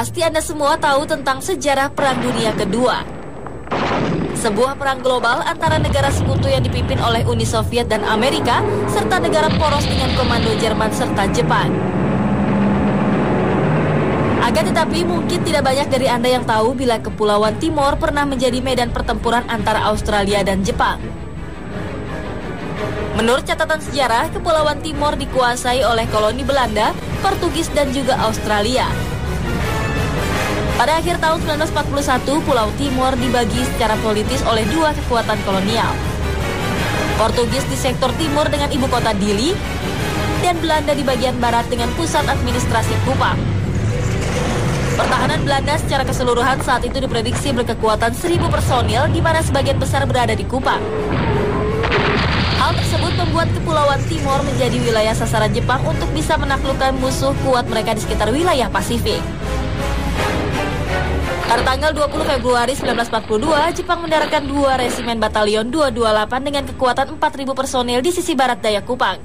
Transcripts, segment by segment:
Pasti Anda semua tahu tentang sejarah Perang Dunia Kedua. Sebuah perang global antara negara sekutu yang dipimpin oleh Uni Soviet dan Amerika, serta negara poros dengan komando Jerman serta Jepang. Akan tetapi mungkin tidak banyak dari Anda yang tahu bila Kepulauan Timor pernah menjadi medan pertempuran antara Australia dan Jepang. Menurut catatan sejarah, Kepulauan Timor dikuasai oleh koloni Belanda, Portugis dan juga Australia. Pada akhir tahun 1941, Pulau Timor dibagi secara politis oleh dua kekuatan kolonial. Portugis di sektor timur dengan ibu kota Dili, dan Belanda di bagian barat dengan pusat administrasi Kupang. Pertahanan Belanda secara keseluruhan saat itu diprediksi berkekuatan 1.000 personil, di mana sebagian besar berada di Kupang. Hal tersebut membuat Kepulauan Timor menjadi wilayah sasaran Jepang untuk bisa menaklukkan musuh kuat mereka di sekitar wilayah Pasifik. Pada tanggal 20 Februari 1942, Jepang mendaratkan 2 resimen batalion 228 dengan kekuatan 4.000 personil di sisi barat daya Kupang.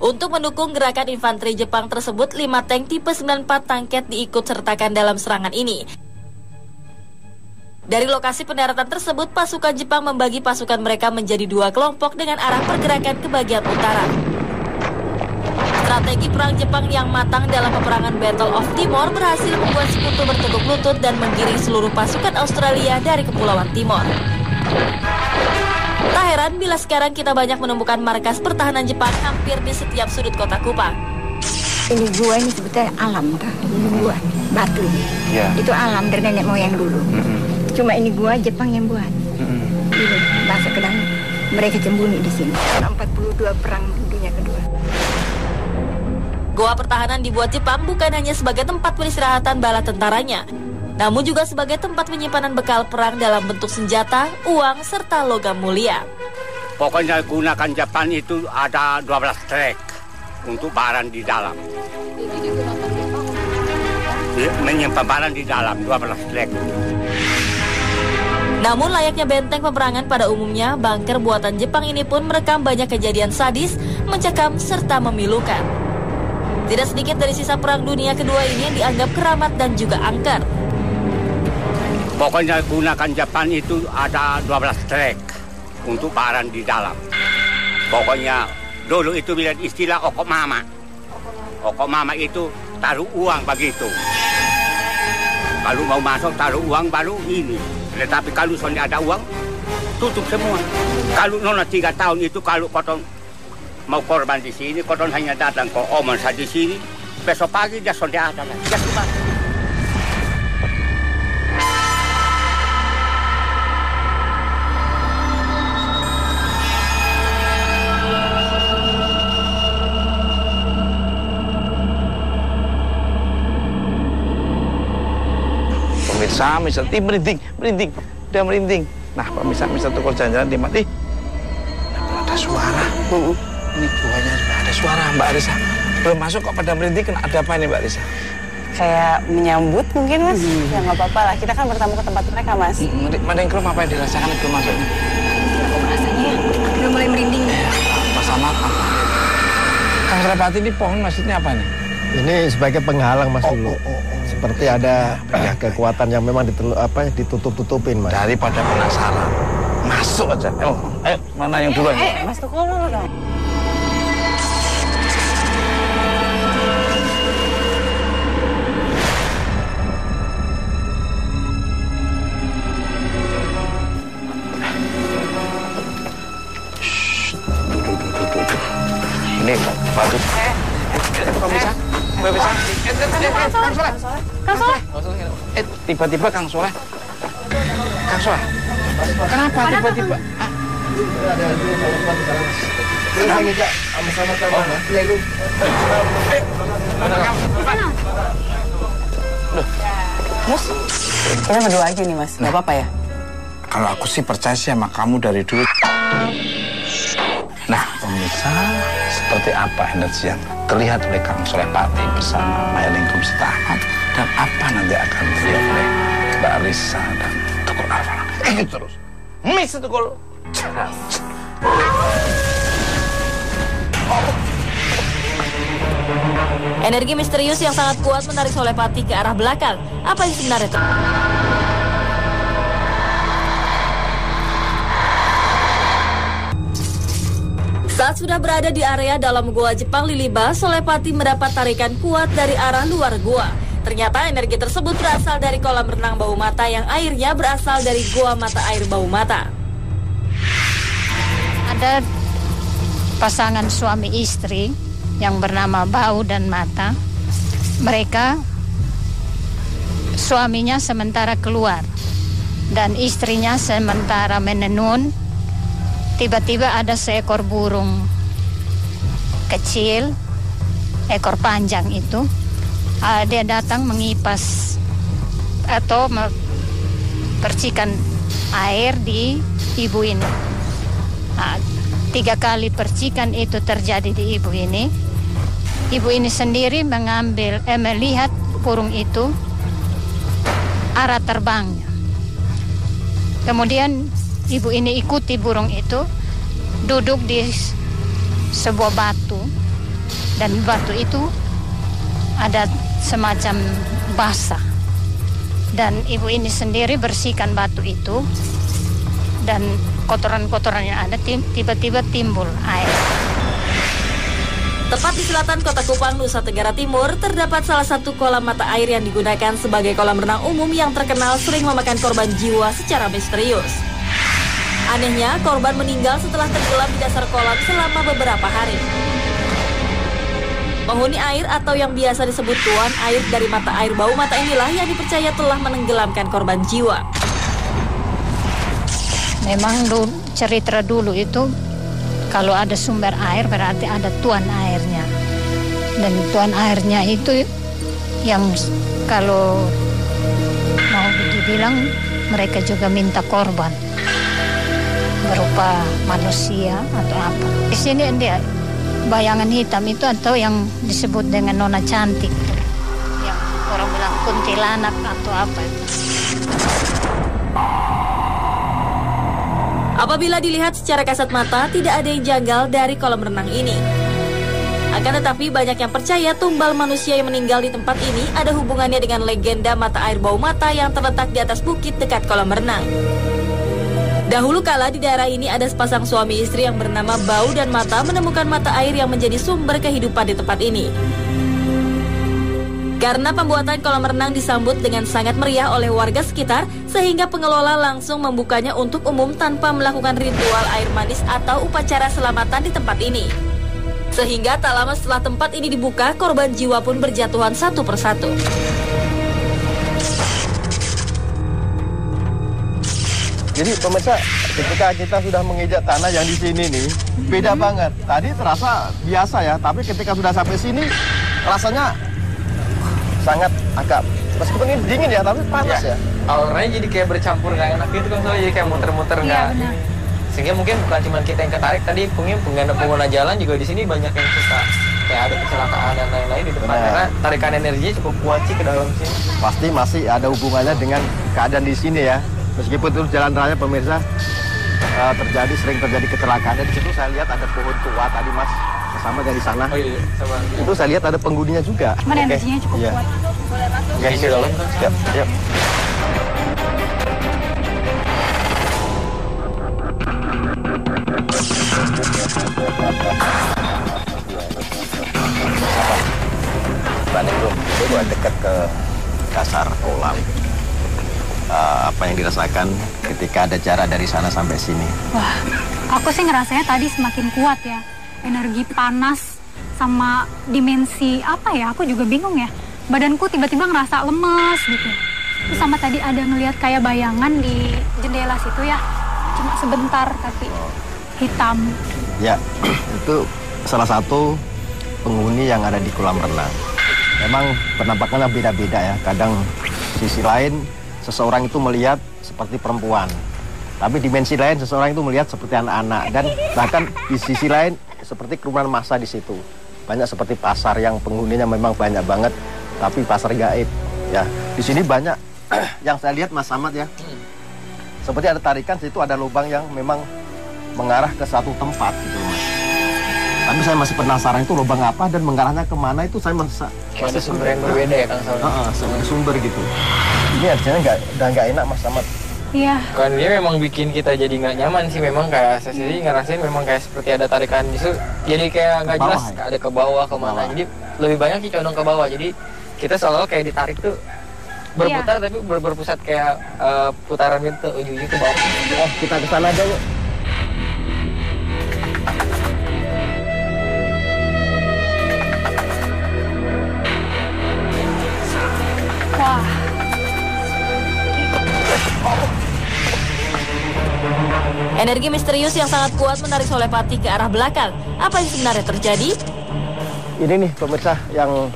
Untuk mendukung gerakan infanteri Jepang tersebut, 5 tank tipe 94 Tanket diikut sertakan dalam serangan ini. Dari lokasi pendaratan tersebut, pasukan Jepang membagi pasukan mereka menjadi 2 kelompok dengan arah pergerakan ke bagian utara. Strategi perang Jepang yang matang dalam peperangan Battle of Timor berhasil membuat sekutu bertekuk lutut dan menggiring seluruh pasukan Australia dari Kepulauan Timor. Tak heran bila sekarang kita banyak menemukan markas pertahanan Jepang hampir di setiap sudut kota Kupang. Ini gua ini sebetulnya alam, ini gua batu. Ya. Itu alam dari nenek moyang dulu. Cuma ini gua Jepang yang buat. Ini masuk ke dalam. Mereka sembunyi di sini. 42 perang dunia kedua. Goa pertahanan dibuat Jepang bukan hanya sebagai tempat peristirahatan bala tentaranya, namun juga sebagai tempat penyimpanan bekal perang dalam bentuk senjata, uang, serta logam mulia. Pokoknya gunakan Jepang itu ada 12 trek untuk barang di dalam. Menyimpan barang di dalam 12 trek. Namun layaknya benteng peperangan pada umumnya, bunker buatan Jepang ini pun merekam banyak kejadian sadis, mencekam, serta memilukan. Tidak sedikit dari sisa Perang Dunia Kedua ini yang dianggap keramat dan juga angker. Pokoknya gunakan Jepang itu ada 12 trek untuk barang di dalam. Pokoknya dulu itu bila istilah okomama. Okomama itu taruh uang begitu. Kalau mau masuk taruh uang baru ini. Tetapi kalau soalnya ada uang, tutup semua. Kalau nona 3 tahun itu kalau potong mau korban di sini, koton hanya datang ke oman saja di sini. Besok pagi dia sudah ada lagi. Dia sudah. Pemirsa, merinding, udah merinding. Nah, pemirsa tukul jalan-jalan di mati. Ada suara. Ini buahnya ada suara, Mbak Arisa. Belum masuk kok pada merinding, ada apa ini Mbak Arisa? Kayak menyambut mungkin Mas. Ya nggak apa-apa lah, kita kan bertamu ke tempat mereka Mas. Madengkrum apa yang dirasakan belum masuknya? Aku rasanya ya, udah mulai merinding. Pas sama apa? Kang Surapati ini pohon maksudnya apa nih? Ini sebagai penghalang Mas dulu. Seperti ada kekuatan yang memang ditutup-tutupin Mas. Daripada penasaran, masuk aja. Ayo, mana yang duluan? Mas Tukul dulu dong. Ini batu. Kang Soleh. Tiba-tiba Kang Soleh. Kenapa tiba-tiba? Mas, kita berdua aja nih Mas, nggak apa-apa ya? Kalau aku sih percaya sih sama kamu dari dulu. Nah, pemirsa, seperti apa energi yang terlihat oleh Kang Soleh Pati bersama Maelingkum Setahat dan apa nanti akan terlihat oleh Mbak Arisa dan Tukul Alfa. Ikut terus. Miss Tukul. Oh. Energi misterius yang sangat kuat menarik Solepati ke arah belakang. Apa yang sebenarnya Saat sudah berada di area dalam gua Jepang Liliba, Solepati mendapat tarikan kuat dari arah luar gua. Ternyata energi tersebut berasal dari kolam renang Bau Mata yang airnya berasal dari gua mata air Bau Mata. Ada pasangan suami istri yang bernama Bau dan Mata. Mereka, suaminya sementara keluar dan istrinya sementara menenun. Tiba-tiba ada seekor burung kecil, ekor panjang itu. Dia datang mengipas atau percikan air di ibu ini. 3 kali percikan itu terjadi di ibu ini. Ibu ini sendiri melihat burung itu arah terbangnya. Kemudian ibu ini ikuti burung itu, duduk di sebuah batu, dan batu itu ada semacam basah. Dan ibu ini sendiri bersihkan batu itu, dan kotoran-kotoran yang ada tiba-tiba timbul air. Tepat di selatan kota Kupang, Nusa Tenggara Timur, terdapat salah satu kolam mata air yang digunakan sebagai kolam renang umum yang terkenal sering memakan korban jiwa secara misterius. Anehnya, korban meninggal setelah tenggelam di dasar kolam selama beberapa hari. Penghuni air atau yang biasa disebut tuan air dari mata air Bau Mata inilah yang dipercaya telah menenggelamkan korban jiwa. Memang cerita dulu itu kalau ada sumber air berarti ada tuan airnya. Dan tuan airnya itu yang kalau mau dibilang mereka juga minta korban berupa manusia atau apa. Di sini dia bayangan hitam itu atau yang disebut dengan nona cantik, yang orang bilang kuntilanak atau apa itu. Apabila dilihat secara kasat mata, tidak ada yang janggal dari kolam renang ini. Akan tetapi banyak yang percaya tumbal manusia yang meninggal di tempat ini ada hubungannya dengan legenda mata air Bau Mata yang terletak di atas bukit dekat kolam renang. Dahulu kala di daerah ini ada sepasang suami istri yang bernama Bau dan Mata menemukan mata air yang menjadi sumber kehidupan di tempat ini. Karena pembuatan kolam renang disambut dengan sangat meriah oleh warga sekitar, sehingga pengelola langsung membukanya untuk umum tanpa melakukan ritual air manis atau upacara selamatan di tempat ini. Sehingga tak lama setelah tempat ini dibuka, korban jiwa pun berjatuhan satu persatu. Jadi pemirsa, ketika kita sudah menginjak tanah yang di sini nih, beda banget. Tadi terasa biasa ya, tapi ketika sudah sampai sini, rasanya sangat agak, meskipun ini dingin ya, tapi panas ya. Auranya jadi kayak bercampur nggak enak gitu kan, soalnya jadi kayak muter-muter nggak. Sehingga mungkin bukan cuma kita yang ketarik, tadi mungkin pengguna jalan juga di sini banyak yang suka kayak ada kecelakaan dan lain-lain di depan. Karena tarikan energinya cukup kuat sih ke dalam sini. Pasti masih ada hubungannya dengan keadaan di sini ya. Meskipun itu jalan raya pemirsa sering terjadi kecelakaan. Di situ saya lihat ada pohon tua tadi mas, sama dari sana. Oh iya, sama. Itu saya lihat ada penghuninya juga. Cuman energinya cukup kuat. Oke, isi dalam. Siap, siap. Banding bro, gue dekat ke dasar kolam. Apa yang dirasakan ketika ada jarak dari sana sampai sini? Wah, aku sih ngerasanya tadi semakin kuat ya. Energi panas sama dimensi apa ya, aku juga bingung ya. Badanku tiba-tiba ngerasa lemes gitu. Terus sama tadi ada ngelihat kayak bayangan di jendela situ ya. Cuma sebentar tapi hitam. Ya, itu salah satu penghuni yang ada di kolam renang. Memang penampakannya beda-beda ya. Kadang sisi lain seseorang itu melihat seperti perempuan, tapi dimensi lain seseorang itu melihat seperti anak-anak, dan bahkan di sisi lain seperti kerumunan massa di situ. Banyak seperti pasar yang penghuninya memang banyak banget, tapi pasar gaib. Ya, di sini banyak yang saya lihat Mas Ahmad ya. Seperti ada tarikan, situ ada lubang yang memang mengarah ke satu tempat gitu Mas. Tapi saya masih penasaran itu lubang apa dan mengarahnya kemana itu saya masih ada sumber yang berbeda ya Kang Soleh. Sumber gitu. Ini artinya udah nggak enak Mas Samad. Iya. Kan dia memang bikin kita jadi nggak nyaman sih, memang kayak saya sendiri ngerasain memang kayak seperti ada tarikan justru jadi kayak nggak jelas ya? Ada ke bawah kemana, jadi lebih banyak sih condong ke bawah, jadi kita seolah kayak ditarik tuh berputar tapi berpusat kayak putaran gitu ujung-ujung ke bawah. Oh, kita ke sana aja yuk. Wah. Energi misterius yang sangat kuat menarik Solepati ke arah belakang. Apa yang sebenarnya terjadi? Ini nih pemirsa yang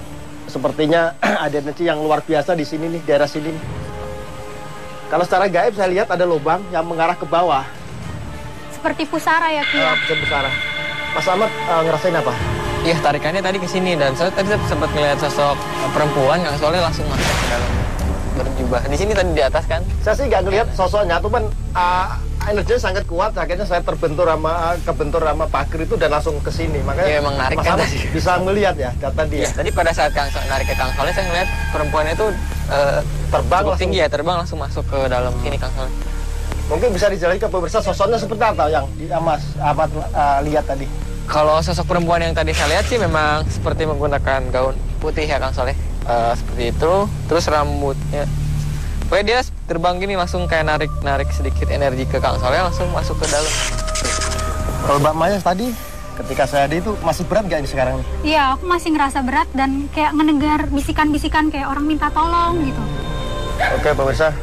sepertinya ada energi yang luar biasa di sini nih, daerah sini. Kalau secara gaib saya lihat ada lubang yang mengarah ke bawah. Seperti pusara ya, Ki? Pusara. Mas Ahmad ngerasain apa? Iya, tarikannya tadi ke sini dan saya tadi sempat ngeliat sosok perempuan yang soalnya langsung masuk ke dalam berjubah. Di sini tadi di atas kan? Saya sih nggak ngelihat sosoknya, cuman energinya sangat kuat. Akhirnya saya kebentur sama pagar itu dan langsung ke sini. Makanya ya, emang narik Mas kan Ahmad bisa melihat ya data dia. Ya, tadi pada saat narik ke Kang Soleh saya ngeliat perempuannya itu terbang cukup tinggi ya, terbang langsung masuk ke dalam sini Kang Soleh. Mungkin bisa dijelaskan ke pemirsa sosoknya seperti apa yang Mas Ahmad lihat tadi? Kalau sosok perempuan yang tadi saya lihat sih memang seperti menggunakan gaun putih ya Kang Soleh. Seperti itu, terus rambutnya. Pokoknya dia terbang gini langsung kayak narik sedikit energi ke Kang Soleh langsung masuk ke dalam. Kalau Mbak Maya tadi ketika saya ada itu masih berat nggak ini sekarang? Iya, aku masih ngerasa berat dan kayak ngedengar bisikan-bisikan kayak orang minta tolong gitu. Oke pemirsa,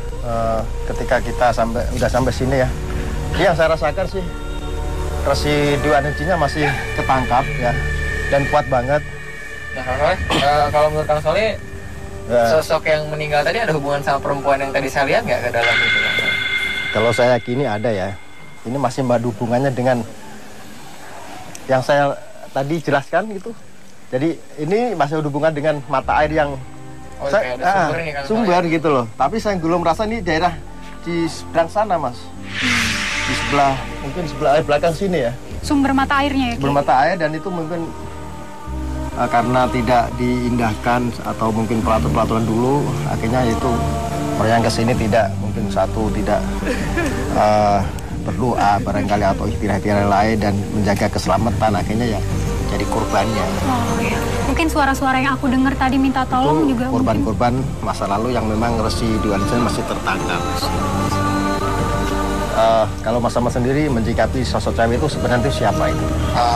ketika kita udah sampai sini ya, ini yang saya rasakan sih residu energinya masih ketangkap ya dan kuat banget. Nah Kang Soleh, kalau menurut Kang Soleh sosok yang meninggal tadi ada hubungan sama perempuan yang tadi saya lihat nggak ke dalam itu? Kalau saya yakini ada ya. Ini masih hubungannya dengan yang saya tadi jelaskan gitu. Jadi ini masih hubungan dengan mata air yang sumber gitu loh. Tapi saya belum merasa ini daerah di seberang sana Mas. Di sebelah, mungkin sebelah air belakang sini ya. Sumber mata airnya ya? Sumber mata air dan itu mungkin karena tidak diindahkan atau mungkin peraturan dulu, akhirnya itu orang yang kesini tidak berdoa barangkali atau ikhtiar-ikhtiar lain dan menjaga keselamatan, akhirnya ya jadi korbannya. Oh iya. Mungkin suara-suara yang aku dengar tadi minta tolong itu juga korban-korban masa lalu yang memang residualisnya masih tertangkap. Kalau Mas Ahmad sendiri menyikapi sosok cewek itu sebenarnya itu siapa itu?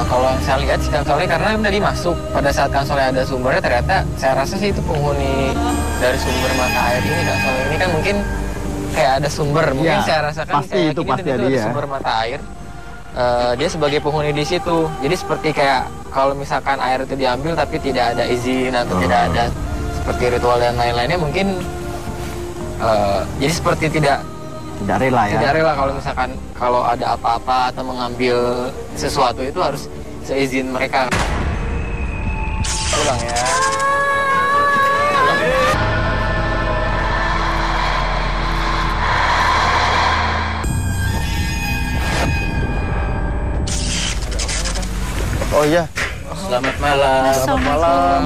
Kalau yang saya lihat sih Kang Soleh, karena tadi masuk pada saat Kang Soleh ada sumbernya, ternyata saya rasa sih itu penghuni dari sumber mata air ini Kang Soleh. Ini kan mungkin kayak ada sumber, mungkin ya, saya rasakan pasti itu pasti ada sumber mata air. Dia sebagai penghuni di situ, jadi seperti kayak kalau misalkan air itu diambil tapi tidak ada izin atau tidak ada seperti ritual dan lain-lainnya, mungkin jadi seperti tidak rela ya. Tidak rela kalau misalkan kalau ada apa-apa atau mengambil sesuatu itu harus seizin mereka. Pulang ya. Oh iya. Selamat malam. Selamat malam.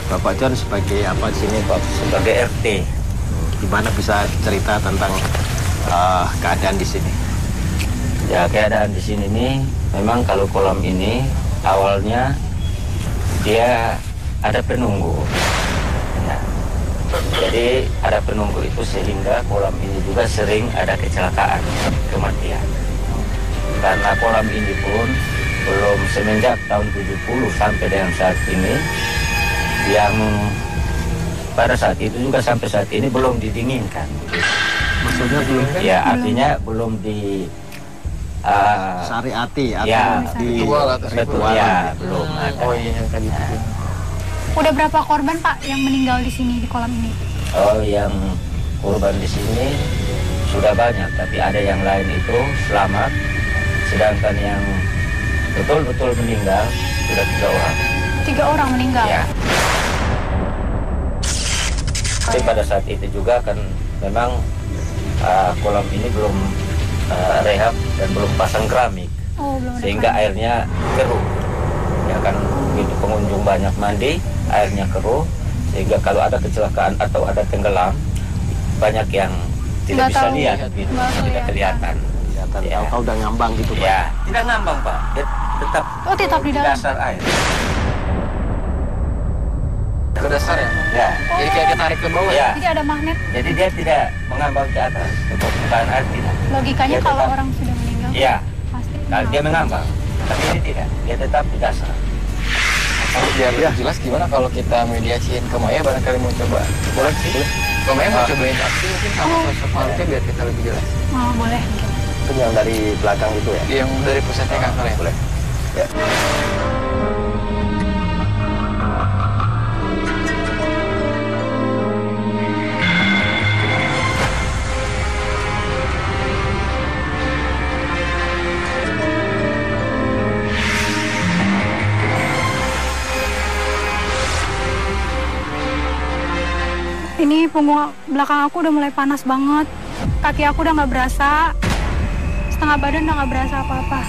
Bapak John sebagai apa di sini Pak? Sebagai RT. Gimana bisa cerita tentang keadaan di sini? Ya keadaan di sini nih memang kalau kolam ini awalnya dia ada penunggu. Ya. Jadi ada penunggu itu sehingga kolam ini juga sering ada kecelakaan, kematian. Karena kolam ini pun belum semenjak tahun 70 sampai dengan saat ini, yang pada saat itu juga sampai saat ini belum didinginkan. Maksudnya belum? Ya artinya belum di syariati atau ya, di ritual ya, belum ada. Oh iya yang tadi. Udah berapa korban Pak yang meninggal di sini di kolam ini? Oh yang korban di sini sudah banyak, tapi ada yang lain itu selamat, sedangkan yang betul-betul meninggal sudah 3 orang. 3 orang meninggal? Ya. Tapi pada saat itu juga kan memang kolam ini belum rehab dan belum pasang keramik, sehingga airnya keruh. Ya kan, begitu pengunjung banyak mandi, airnya keruh, sehingga kalau ada kecelakaan atau ada tenggelam, banyak yang tidak bisa lihat, gitu, tidak kelihatan. Ya. Tahu udah ngambang gitu, Pak? Ya, tidak ngambang, Pak. Dia tetap di dalam dasar air. Ke dasar ya? Ya. Jadi kayak ditarik ke bawah. Ya. Jadi ada magnet. Jadi dia tidak mengambang ke atas, ke permukaan air tidak. Logikanya dia kalau tetap, orang sudah meninggal. Iya. Pasti. Nah, dia mengambang, tapi ini tidak. Dia tetap di dasar. Kalau biar lebih jelas gimana kalau kita mediasiin ke Maya, barangkali mau coba. Boleh sih. Kalau Maya mau cobain aksi mungkin sama sosok makhluknya biar kita lebih jelas. Oh, boleh. Itu yang dari belakang itu ya? Yang dari pusatnya Kang Soleh. Boleh. Ya. Ini punggung belakang aku udah mulai panas banget. Kaki aku udah nggak berasa. Setengah badan udah nggak berasa apa-apa.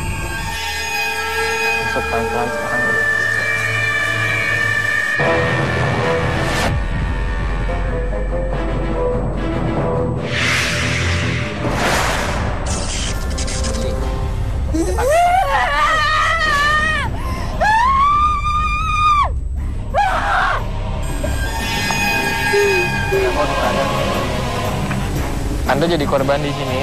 Masuk pelan-pelan sekarang. Anda jadi korban di sini.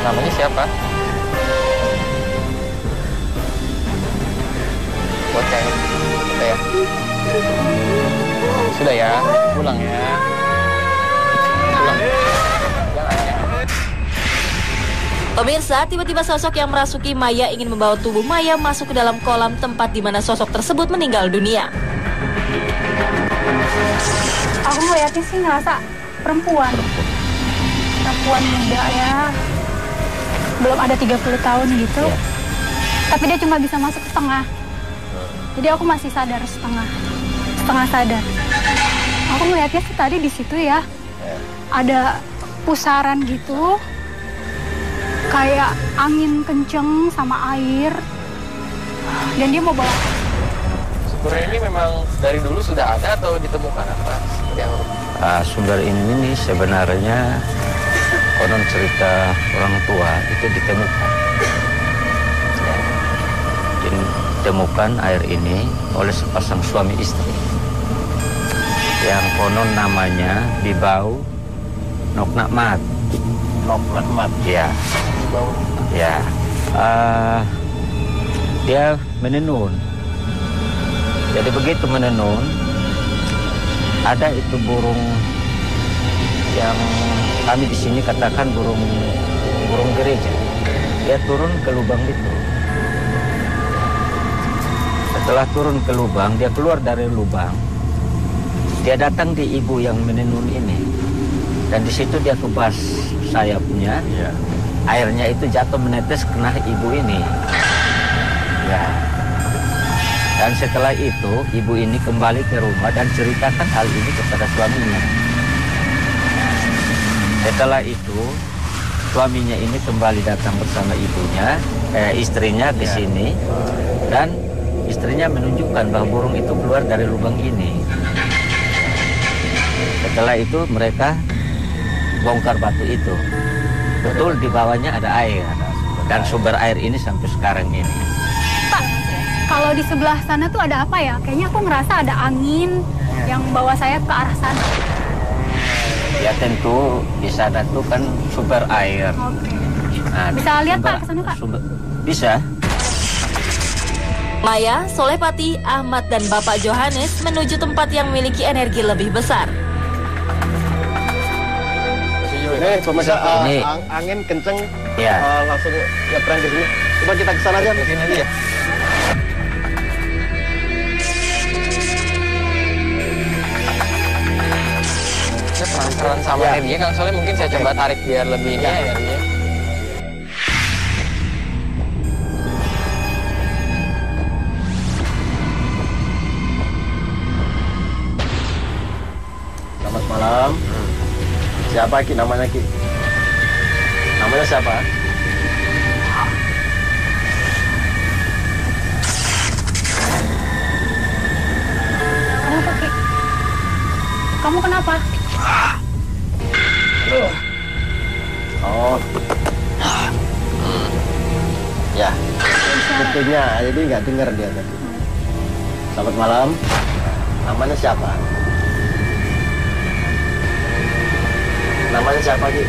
Namanya siapa? Bocah ya? Sudah ya? Sudah ya? Pulang ya? Pulang. Pemirsa, tiba-tiba sosok yang merasuki Maya ingin membawa tubuh Maya masuk ke dalam kolam tempat di mana sosok tersebut meninggal dunia. Aku ngeliatnya sih ngerasa perempuan muda ya, belum ada 30 tahun gitu. Tapi dia cuma bisa masuk setengah. Jadi aku masih sadar setengah sadar. Aku ngeliatnya sih tadi di situ ya, ada pusaran gitu, kayak angin kenceng sama air, dan dia mau bawa. Sumber ini memang dari dulu sudah ada atau ditemukan apa? Sumber ini nih sebenarnya konon cerita orang tua itu ditemukan. Ditemukan air ini oleh sepasang suami istri yang konon namanya Bibau Noknakmat. Noknakmat. Ya. Ya. Dia menenun. Jadi begitu menenun, ada itu burung yang kami di sini katakan burung gereja. Dia turun ke lubang itu. Setelah turun ke lubang, dia keluar dari lubang. Dia datang di ibu yang menenun ini, dan di situ dia kebas sayapnya. Ya. Airnya itu jatuh menetes kena ibu ini. Ya. Dan setelah itu, ibu ini kembali ke rumah dan ceritakan hal ini kepada suaminya. Setelah itu, suaminya ini kembali datang bersama istrinya ke sini, dan istrinya menunjukkan bahwa burung itu keluar dari lubang ini. Setelah itu, mereka bongkar batu itu. Betul di bawahnya ada air, dan sumber air ini sampai sekarang ini. Pak, kalau di sebelah sana tuh ada apa ya? Kayaknya aku ngerasa ada angin yang bawa saya ke arah sana. Ya tentu di sana tuh kan sumber air. Oke. Nah, Bisa lihat Pak ke sana Pak? Bisa. Maya, Solehpati, Ahmad, dan Bapak Johannes menuju tempat yang memiliki energi lebih besar. Ini pemirsa, Ini. angin kenceng, Ya. langsung nyebrang ke sini. Coba kita ke sana aja. Ke sini aja ya. Saya penasaran sama energinya Kang Soleh, mungkin saya coba tarik biar lebih ini ya energinya. Siapa Ki namanya Ki? Namanya siapa? Kenapa Ki? Kamu kenapa? Oh. Ya. Itunya, jadi nggak dengar dia tadi. Selamat malam. Namanya siapa? Namanya siapa Ki?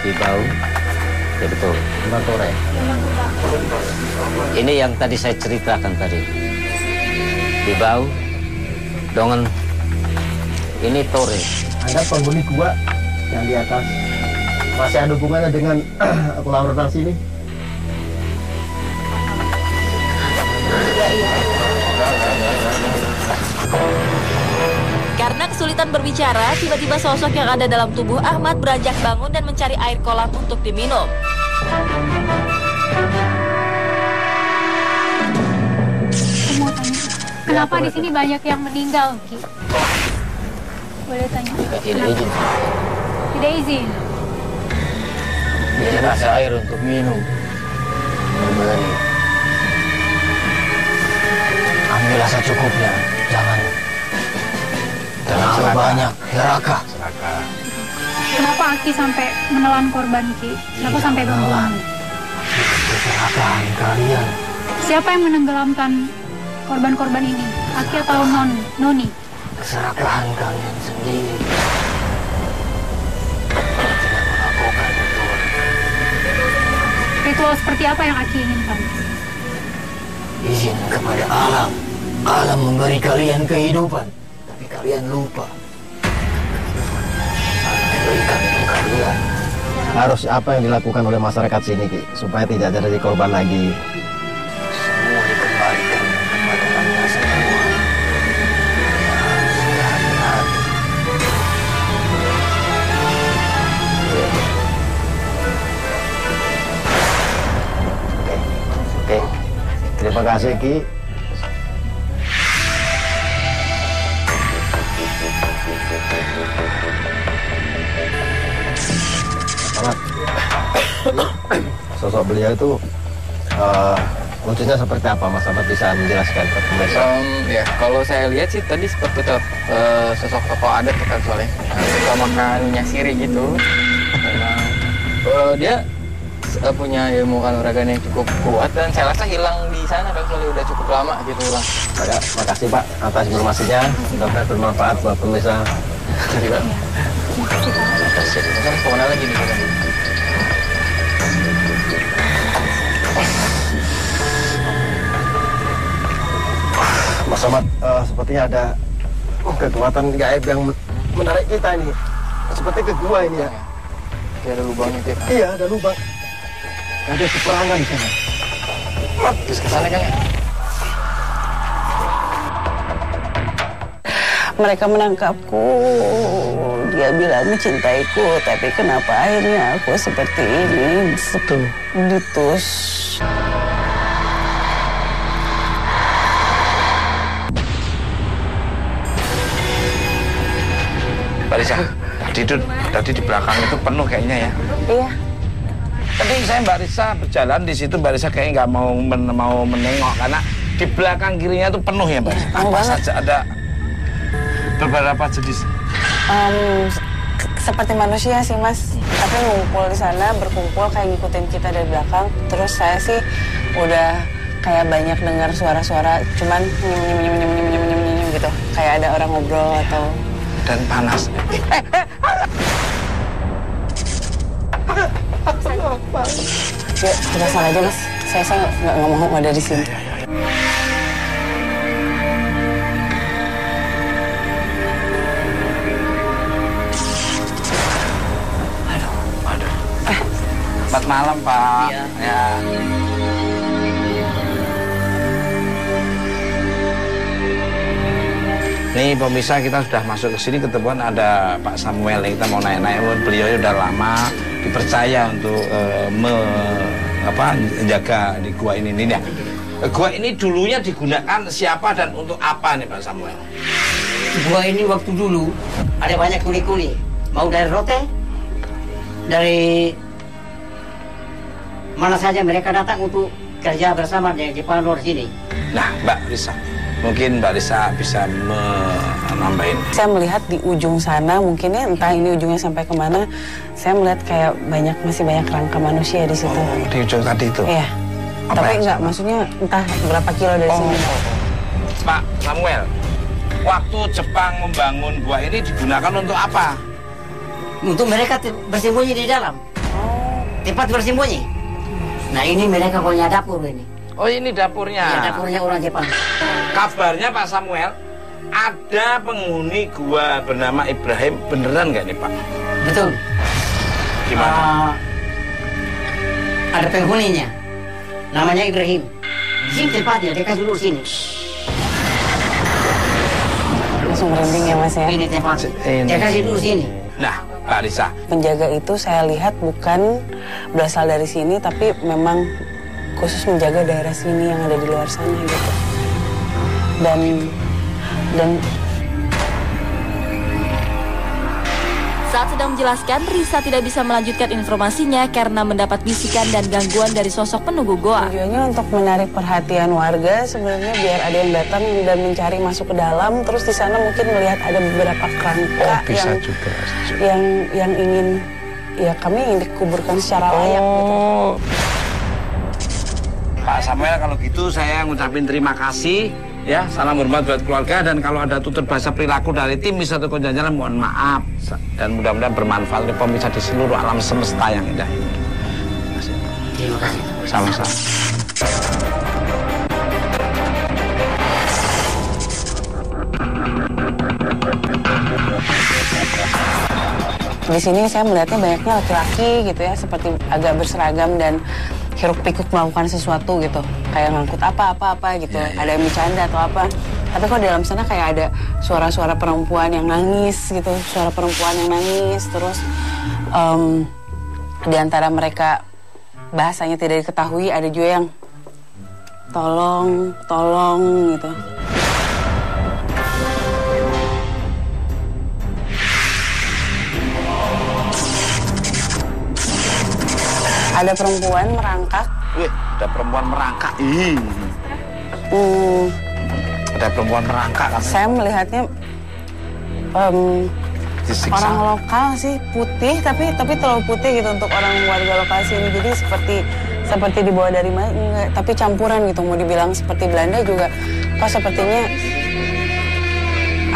Bibau, ya betul. Tore. Ini yang tadi saya ceritakan tadi. Bibau, dongen, ini Tore. Ada penghuni gua yang di atas. Masih ada hubungannya dengan kolam renang sini? Karena kesulitan berbicara, tiba-tiba sosok yang ada dalam tubuh Ahmad beranjak bangun dan mencari air kolam untuk diminum. Aku mau tanya, kenapa di sini banyak yang meninggal, Ki? Boleh tanya? Tidak izin. Tidak izin. Tidak ada air untuk minum. Membeli. Ambillah secukupnya, jangan terlalu banyak. Neraka. Kenapa Aki sampai menelan korban, Ki? Kenapa sampai membunuh? Kecelakaan kalian. Siapa yang menenggelamkan korban-korban ini? Aki atau Noni? Keserakahan kalian sendiri. Ritual seperti apa yang Aki inginkan? Izin kepada alam. Alam memberi kalian kehidupan, tapi kalian lupa. Berikan untuk kalian. Harus apa yang dilakukan oleh masyarakat sini Ki, supaya tidak terjadi korban lagi? Semua dikembalikan kepada Anda semua. Hati-hati. Oke. Terima kasih Ki. Sosok beliau itu wujudnya seperti apa Mas Ahmad, bisa menjelaskan ke pemirsa? Ya kalau saya lihat sih tadi seperti itu sosok tokoh adat kan soalnya suka makan nyasiri gitu. Memang dia punya ilmu kanuragan yang cukup kuat dan saya rasa hilang di sana kan soalnya udah cukup lama gitu hilang. Makasih Pak atas informasinya, mudah-mudahan bermanfaat buat pemirsa. Terima kasih. Kan kemana lagi nih Pak? Mas Ahmad, sepertinya ada kekuatan gaib yang menarik kita ini. Seperti ke gua ini ya. Kayak ada lubangnya itu. Iya, ada lubang. Ada peperangan di sana. Terus ke sana kan ya? Mereka menangkapku. Dia bilang mencintaiku, tapi kenapa akhirnya aku seperti ini? Betul. Ditus. Barisa, tadi di belakang itu penuh kayaknya ya. Iya. Tadi saya Mbak Risa berjalan di situ, Mbak Risa kayaknya nggak mau menengok karena di belakang kirinya itu penuh ya Mbak. Apa saja ada beberapa jenis. Seperti manusia sih Mas, tapi ngumpul di sana, berkumpul kayak ngikutin kita dari belakang. Terus saya sih udah kayak banyak dengar suara-suara, cuman nyem gitu, kayak ada orang ngobrol atau. Dan panas. Ya, kita salah aja Mas. Saya nggak mau ada di sini. Selamat malam Pak. Iya. Ya. Nih pemirsa, kita sudah masuk ke sini, ketemuan ada Pak Samuel. Kita mau naik-naik, beliau udah lama dipercaya untuk menjaga di gua ini nih ya. Gua ini dulunya digunakan siapa dan untuk apa nih Pak Samuel? Gua ini waktu dulu ada banyak kuli-kuli, mau dari Rote, dari mana saja mereka datang untuk kerja bersama dengan Jepang luar sini. Nah, Mbak Risa, mungkin Mbak Risa bisa menambahin. Saya melihat di ujung sana, mungkin ya entah ini ujungnya sampai kemana, saya melihat kayak masih banyak kerangka manusia di situ. Oh, di ujung tadi itu? Iya. Tapi enggak, maksudnya entah berapa kilo dari sini. Pak Samuel, waktu Jepang membangun gua ini digunakan untuk apa? Untuk mereka bersembunyi di dalam. Tempat bersembunyi. Nah ini mereka punya dapur ini. Oh ini dapurnya? Iya, dapurnya orang Jepang. Kabarnya Pak Samuel, ada penghuni gua bernama Ibrahim, beneran nggak nih Pak? Betul. Gimana? Ada penghuninya, namanya Ibrahim. Sini tempatnya, dekat dulu sini. Langsung merinding ya Mas ya? Ini tempatnya, dekat dulu sini. Nah, Pak Risa. Penjaga itu saya lihat bukan berasal dari sini, tapi memang khusus menjaga daerah sini yang ada di luar sana gitu. Dan saat sedang menjelaskan, Risa tidak bisa melanjutkan informasinya karena mendapat bisikan dan gangguan dari sosok penunggu goa. Tujuannya untuk menarik perhatian warga sebenarnya biar ada yang datang dan mencari masuk ke dalam, terus di sana mungkin melihat ada beberapa kerangka yang ingin ya kami ingin dikuburkan secara layak gitu. Pak Samuel, kalau gitu saya ngucapin terima kasih ya, salam hormat buat keluarga, dan kalau ada tutur bahasa perilaku dari tim Wisata Konjanjaran mohon maaf, dan mudah-mudahan bermanfaat untuk pemirsa di seluruh alam semesta yang indah ini. Terima kasih. Sama-sama. Di sini saya melihatnya banyaknya laki-laki gitu ya, seperti agak berseragam dan hiruk-pikuk melakukan sesuatu gitu, kayak ngangkut apa gitu, ada yang bercanda atau apa. Tapi kok dalam sana kayak ada suara-suara perempuan yang nangis gitu, suara perempuan yang nangis, terus di antara mereka bahasanya tidak diketahui, ada juga yang tolong gitu. Ada perempuan merangkak. Wih, ada perempuan merangkak. Ada perempuan merangkak. Saya melihatnya orang lokal sih, putih, tapi terlalu putih gitu untuk orang warga lokal sini. Jadi seperti dibawa dari mana? Enggak, tapi campuran gitu. Mau dibilang seperti Belanda juga, kok sepertinya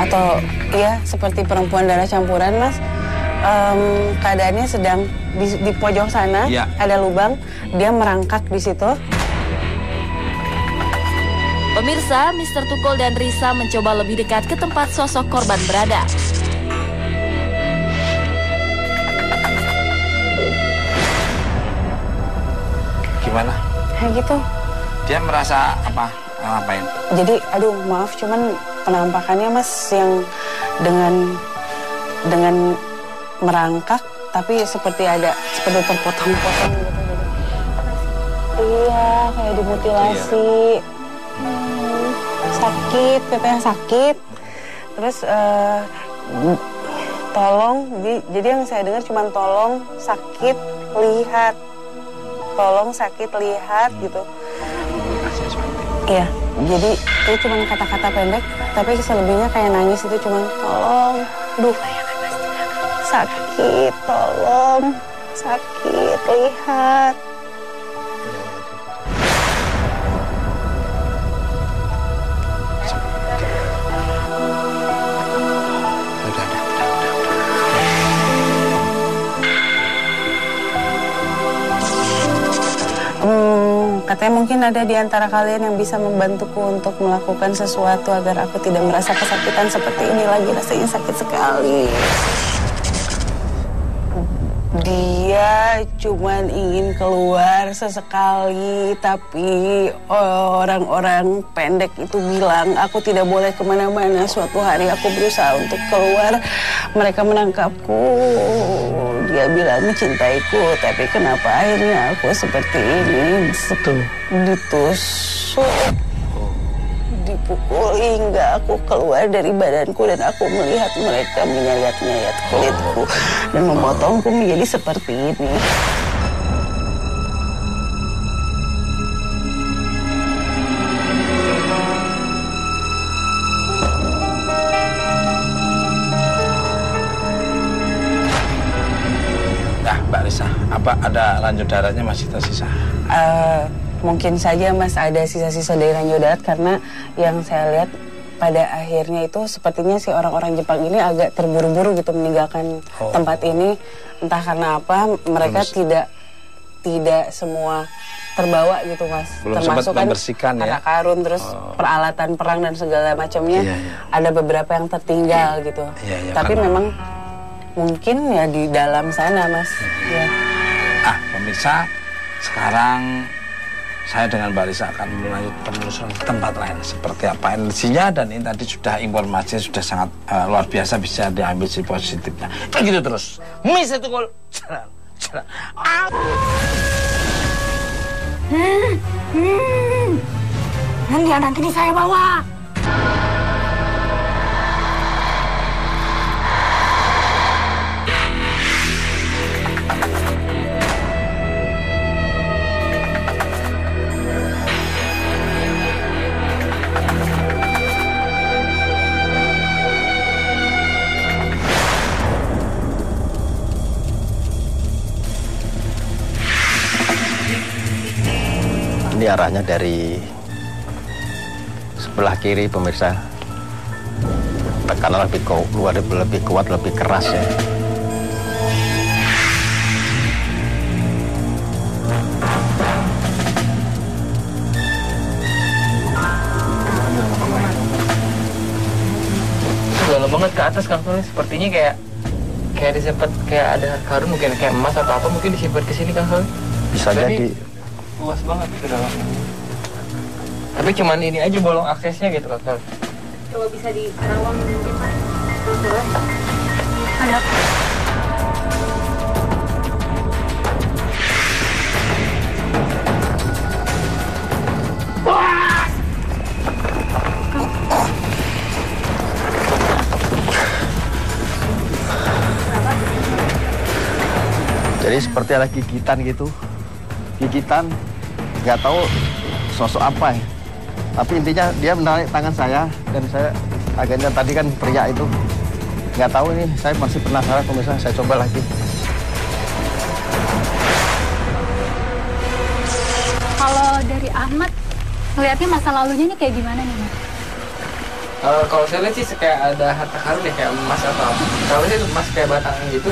atau ya seperti perempuan darah campuran, Mas. Keadaannya sedang di pojok sana, ya. Ada lubang, dia merangkak di situ. Pemirsa, Mr. Tukul dan Risa mencoba lebih dekat ke tempat sosok korban berada. Gimana? Kayak gitu. Dia merasa apa? Ngapain? Jadi, aduh maaf, cuman penampakannya Mas yang dengan merangkak, tapi seperti terpotong-potong gitu. Iya, kayak dimutilasi. Sakit, tetehnya sakit. Terus tolong, jadi yang saya dengar cuma tolong sakit lihat. Tolong sakit lihat gitu. Iya, jadi itu cuma kata-kata pendek, tapi selebihnya kayak nangis itu cuma tolong, duh. Sakit, tolong, sakit, lihat. Katanya mungkin ada di antara kalian yang bisa membantuku untuk melakukan sesuatu agar aku tidak merasa kesakitan seperti ini lagi. Rasanya sakit sekali. Dia cuman ingin keluar sesekali, tapi orang-orang pendek itu bilang aku tidak boleh kemana-mana. Suatu hari aku berusaha untuk keluar, mereka menangkapku. Dia bilang mencintaiku, tapi kenapa akhirnya aku seperti ini? Ditusuk, dipukul hingga aku keluar dari badanku dan aku melihat mereka menyayat-nyayat kulitku dan memotongku menjadi seperti ini. Nah, Mbak Risa, apa ada ranjau daratnya masih tersisa? Mungkin saja Mas ada sisa-sisa dari ranjau darat karena yang saya lihat pada akhirnya itu sepertinya si orang-orang Jepang ini agak terburu-buru gitu meninggalkan tempat ini, entah karena apa mereka tidak semua terbawa gitu Mas. Belum termasuk sempat membersihkan kan karun terus peralatan perang dan segala macamnya ada beberapa yang tertinggal gitu. Tapi memang mungkin ya di dalam sana Mas. Pemirsa, sekarang saya dengan Mbak Risa akan melanjut penelusuran tempat lain seperti apa energinya, dan ini tadi sudah informasinya sudah sangat luar biasa, bisa diambil si positifnya. Begitu terus. Misa itu kol. Nanti anak ini saya bawa. Ini arahnya dari sebelah kiri pemirsa. Tekanan lebih kuat, lebih keras ya. Dalam banget ke atas Kang Sol, sepertinya kayak disempat kayak ada karun, mungkin kayak emas atau apa, mungkin disimpan ke sini Kang Sol. Bisa jadi. Luas banget itu dalamnya. Tapi cuman ini aja bolong aksesnya gitu Kang Sol. Coba bisa diterawang mungkin Pak. Ada. Jadi seperti ada gigitan gitu. Gigitan, nggak tahu sosok apa ya. Tapi intinya dia menarik tangan saya, dan saya akhirnya tadi kan pria itu nggak tahu ini. Saya masih penasaran, pemirsa. Saya coba lagi. Kalau dari Ahmad, ngeliatnya masa lalunya ini kayak gimana nih Mas? Kalau saya lihat sih kayak ada harta karun ya, kayak emas atau apa. Kalau saya itu emas kayak batang gitu,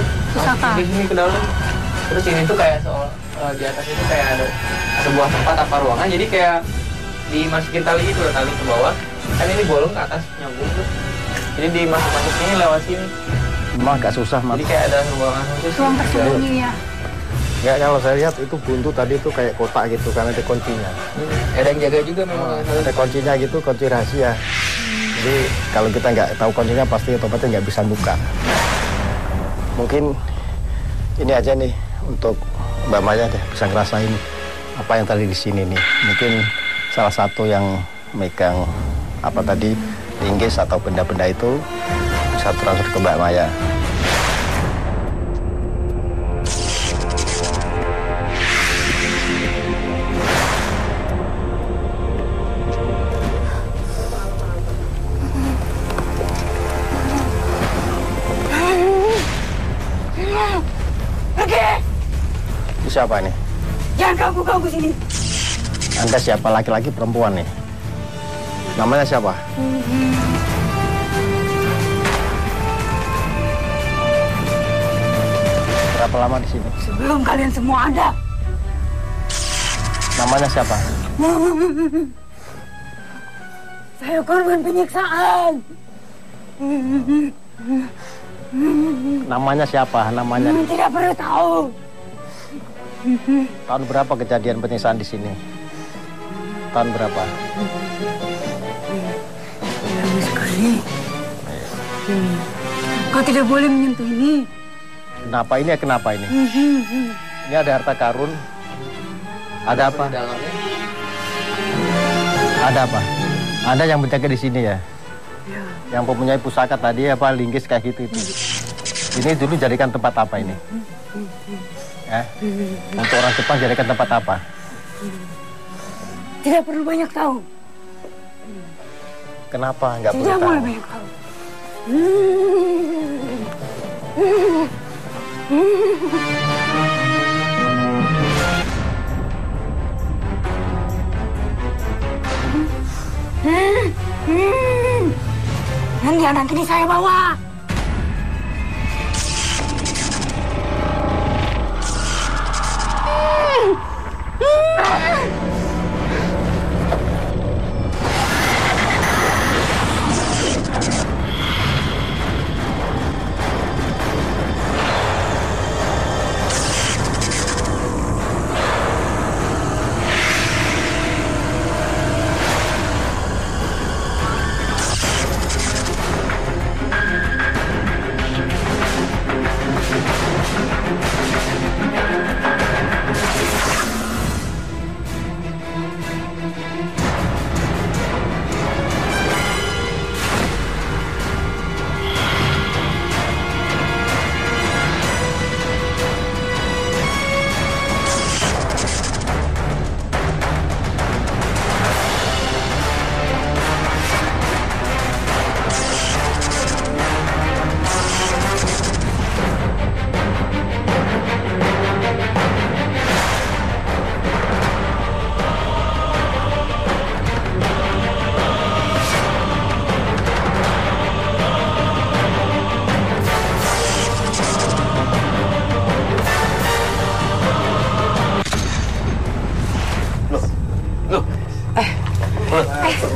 di sini ke dalam. Terus ini tuh kayak di atas itu kayak ada sebuah tempat apa ruangan, jadi kayak dimasukin tali itu, tali ke bawah. Kan ini bolong ke atas nyambung tuh. Jadi dimasuk-masukin lewat sini. Emang agak susah, Mas. Jadi kayak ada ruangan khusus. Ruang tersembunyi ya. Enggak, kalau saya lihat itu buntu tadi itu kayak kotak gitu karena ada kuncinya. Ada yang jaga juga memang. Ada kuncinya gitu, kunci rahasia. Jadi kalau kita nggak tahu kuncinya pasti otomatis nggak bisa buka. Mungkin ini aja nih untuk Mbak Maya deh bisa ngerasain apa yang tadi di sini nih. Mungkin salah satu yang megang apa tadi linggis atau benda-benda itu bisa transfer ke Mbak Maya. Siapa nih? Jangan ganggu sini. Anda siapa, laki-laki perempuan nih? Namanya siapa? Berapa lama di sini? Sebelum kalian semua ada. Namanya siapa? Saya korban penyiksaan. Namanya siapa? Namanya? Tidak perlu tahu. Tahun berapa kejadian penyiksaan di sini? Tahun berapa? Lama sekali. Kau tidak boleh menyentuh ini. Kenapa ini? Kenapa ini? Ini ada harta karun. Ada apa? Ada apa? Ada yang menjaga di sini ya? Yang mempunyai pusaka tadi apa linggis kayak gitu itu. Ini dulu jadikan tempat apa ini? Ya? Untuk orang Jepang jadikan tempat apa? Tidak perlu banyak tahu. Kenapa nggak perlu Tidak tahu? boleh banyak tahu. Nanti anak ini saya bawa.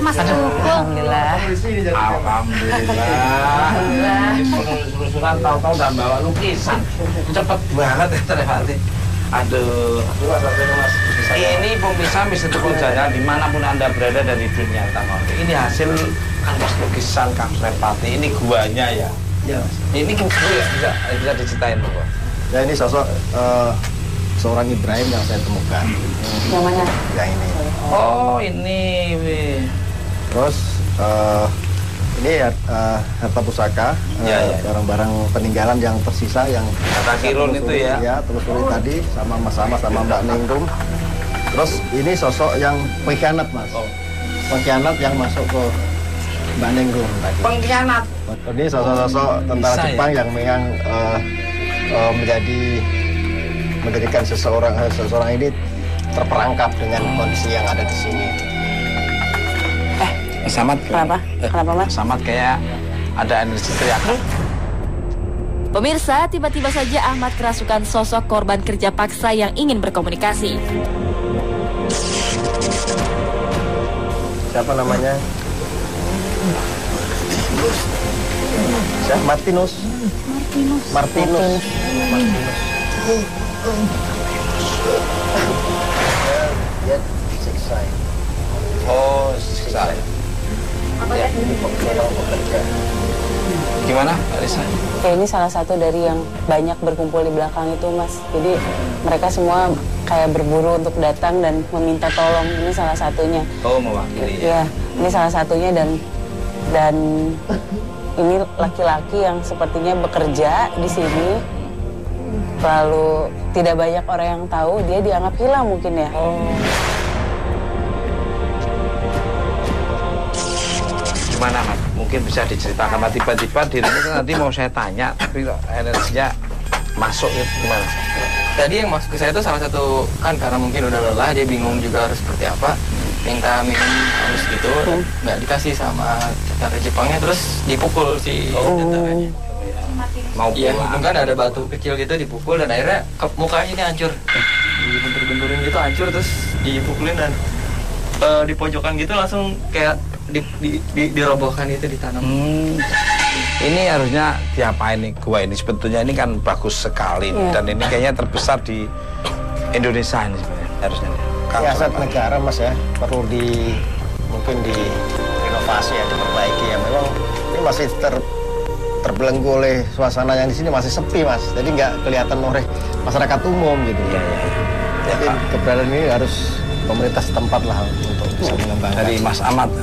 Mas Dukung. Alhamdulillah. Alhamdulillah. Suruh-suruhan tahu-tahu udah bawa lukisan. Cepet banget ya ternyata. Aduh. Mas. Ini pemirsa bisa Jaya dimanapun Anda berada dari dunia tanah. Ini hasil kanvas lukisan Kang Surepati. Ini guanya ya. Ya. Ini ya bisa diceritain Bapak. Ya ini sosok seorang Ibrahim yang saya temukan. Yang mana? Yang ini. Oh ini. Terus ini harta pusaka, barang-barang peninggalan yang tersisa yang kata Kirun itu ya. Ya, telusuri tadi sama Mbak Ningrum. Terus ini sosok yang pengkhianat Mas. Pengkhianat yang masuk ke Mbak Ningrum tadi. Pengkhianat. Ini sosok-sosok tentara Bisa, Jepang yang memang menjadikan seseorang ini terperangkap dengan kondisi yang ada di sini. Samat. Kenapa? Kenapa Mas? Samat kayak ada energi teriakan. Pemirsa, tiba-tiba saja Ahmad kerasukan sosok korban kerja paksa yang ingin berkomunikasi. Siapa namanya? Siapa? Martinus. Dia siksa. Oh, siksa. Ya, pekerja. Gimana, Alisa? Kayak ini salah satu dari yang banyak berkumpul di belakang itu, Mas. Jadi mereka semua kayak berburu untuk datang dan meminta tolong. Ini salah satunya. Oh, mewakili Ya, ya. ini salah satunya dan ini laki-laki yang sepertinya bekerja di sini. Lalu tidak banyak orang yang tahu, dia dianggap hilang mungkin ya. Gimana, Mas? Mungkin bisa diceritakan. Tiba-tiba dirimu nanti mau saya tanya, tapi energinya masuk itu gimana? Tadi yang masuk ke saya itu salah satu, kan karena mungkin udah lelah, dia bingung juga harus seperti apa. Minta minum halus gitu, nggak dikasih sama tentara Jepangnya, terus dipukul si tentaranya. Mau Iya, pulang. kan ada batu kecil gitu dipukul dan akhirnya mukanya ini hancur. Dibentur-benturin gitu hancur, terus dipukulin dan di pojokan gitu langsung kayak dirobohkan itu, ditanam. Ini harusnya diapain nih gua ini? Sebetulnya ini kan bagus sekali dan ini kayaknya terbesar di Indonesia ini sebenarnya harusnya. Ya, aset negara Mas ya, perlu mungkin direnovasi ya, diperbaiki ya. Memang ini masih terbelenggu oleh suasana yang di sini masih sepi Mas. Jadi nggak kelihatan oleh masyarakat umum gitu. Iya. Jadi keberadaan ini harus pemerintah setempat lah untuk bisa mengembangkan. Dari Mas Ahmad.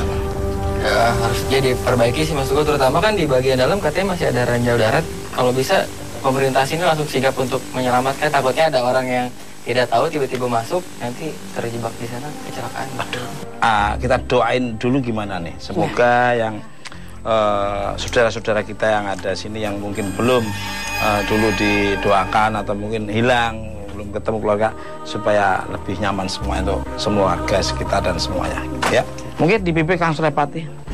Ya, harus jadi perbaiki sih Mas Teguh, terutama kan di bagian dalam katanya masih ada ranjau darat. Kalau bisa pemerintah sini langsung sigap untuk menyelamatkan, takutnya ada orang yang tidak tahu tiba-tiba masuk nanti terjebak di sana kecelakaan. Kita doain dulu gimana nih, semoga yang saudara-saudara kita yang ada sini yang mungkin belum dulu didoakan atau mungkin hilang, belum ketemu keluarga, supaya lebih nyaman semua untuk semua warga sekitar dan semuanya ya. Mungkin dipimpin Kang Sulepati.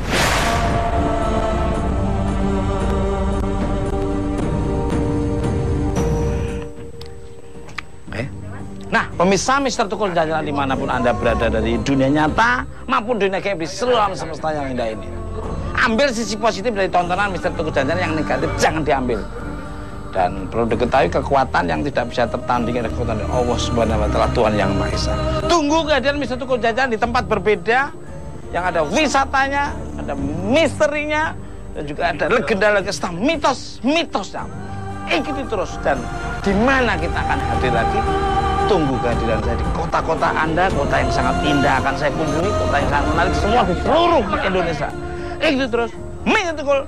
Nah, pemirsa Mr. Tukul Jajaran dimanapun Anda berada dari dunia nyata maupun dunia gaib di seluruh alam semesta yang indah ini, ambil sisi positif dari tontonan Mr. Tukul Jajaran, yang negatif jangan diambil. Dan perlu diketahui kekuatan yang tidak bisa tertanding adalah kekuatan dari Allah Subhanahu wa Ta'ala, Tuhan yang Maha Esa. Tunggu kehadiran Mr. Tukul Jajaran di tempat berbeda yang ada wisatanya, ada misterinya, dan juga ada legenda-legenda, mitos-mitosnya. Ikuti terus, dan di mana kita akan hadir lagi? Tunggu kehadiran saya di kota-kota Anda, kota yang sangat indah akan saya kunjungi, kota yang sangat menarik semua di seluruh Indonesia. Ikuti terus, Mr. Tukul.